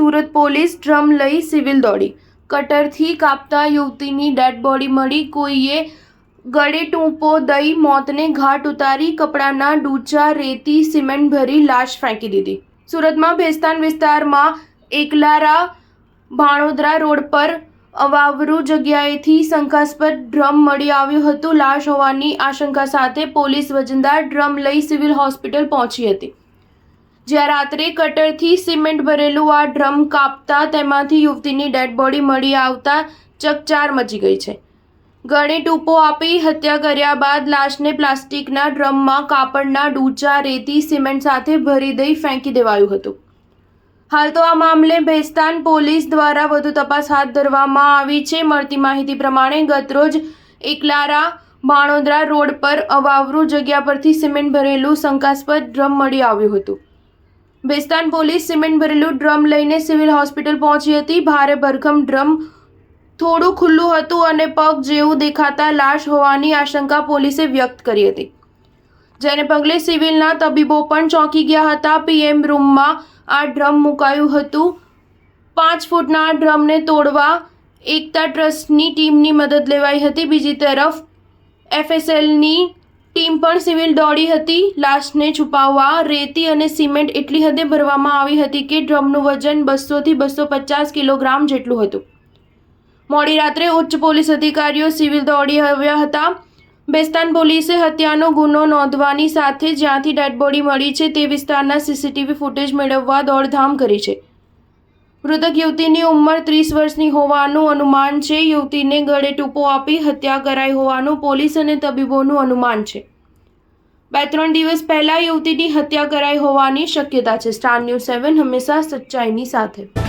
Surat police drum લઈ civil દોડી. કટરથી કાપતા યુવતીની ડેડ બોડી મળી. કોઈએ ગળે ટૂંપો દઈ મોતને ઘાટ ઉતારી. કપડાના ડૂચા રેતી સિમેન્ટ ભરી લાશ ફેંકી દીધી. સુરતમાં ભેસ્તાન વિસ્તારમાં એકલારા ભાણોદરા રોડ પર અવાવરૂ જગ્યાએથી શંકાસ્પદ ડ્રમ મળી આવ્યું હતું. લાશ હોવાની આશંકા સાથે પોલીસ વજનદાર ડ્રમ લઈ સિવિલ હોસ્પિટલ પહોંચી હતી. જ્યાં રાત્રે કટરથી સિમેન્ટ ભરેલું આ ડ્રમ કાપતા તેમાંથી યુવતીની ડેડ બોડી મળી આવતા ચકચાર મચી ગઈ છે. ગળે ટૂંપો આપી હત્યા કર્યા બાદ લાશને પ્લાસ્ટિકના ડ્રમમાં કાપડના ડૂચા રેતી સિમેન્ટ સાથે ભરી દઈ ફેંકી દેવાયું હતું. હાલ તો આ મામલે ભેસ્તાન પોલીસ દ્વારા વધુ તપાસ હાથ ધરવામાં આવી છે. મળતી માહિતી પ્રમાણે ગતરોજ એકલારા ભાણોદરા રોડ પર અવાવરૂ જગ્યા પરથી સિમેન્ટ ભરેલું શંકાસ્પદ ડ્રમ મળી આવ્યું હતું. ભેસ્તાન પોલીસ સિમેન્ટ ભરેલું ડ્રમ લઈને સિવિલ હોસ્પિટલ પહોંચી હતી. ભારે ભરખમ ડ્રમ થોડું ખુલ્લું હતું અને પગ જેવું દેખાતા લાશ હોવાની આશંકા પોલીસે વ્યક્ત કરી હતી, જેને પગલે સિવિલના તબીબો પણ ચોંકી ગયા હતા. પીએમ રૂમમાં આ ડ્રમ મુકાયું હતું. 5 ફૂટના આ ડ્રમને તોડવા એકતા ટ્રસ્ટની ટીમની મદદ લેવાઈ હતી. બીજી તરફ એફએસએલની ટીમ પણ સિવિલ દોડી હતી. લાશને છુપાવવા રેતી અને સિમેન્ટ એટલી હદે ભરવામાં આવી હતી કે ડ્રમનું વજન 200 થી 250 કિલોગ્રામ જેટલું હતું. મોડી રાત્રે ઉચ્ચ પોલીસ અધિકારીઓ સિવિલ દોડી આવ્યા હતા. ભેસ્તાન પોલીસે હત્યાનો ગુનો નોંધવાની સાથે જ્યાંથી ડેડ બોડી મળી છે તે વિસ્તારના સીસીટીવી ફૂટેજ મેળવવા દોડધામ કરી છે. મૃતક યુવતીની ઉંમર 30 વર્ષની હોવાનું અનુમાન છે. યુવતીને ગળે ટૂંપો આપી હત્યા કરાઈ હોવાનું પોલીસ અને તબીબોનું અનુમાન છે. 2-3 દિવસ પહેલા યુવતીની હત્યા કરાઈ હોવાની શક્યતા છે. સ્ટાર ન્યૂઝ 7 હંમેશા સચ્ચાઈની સાથે.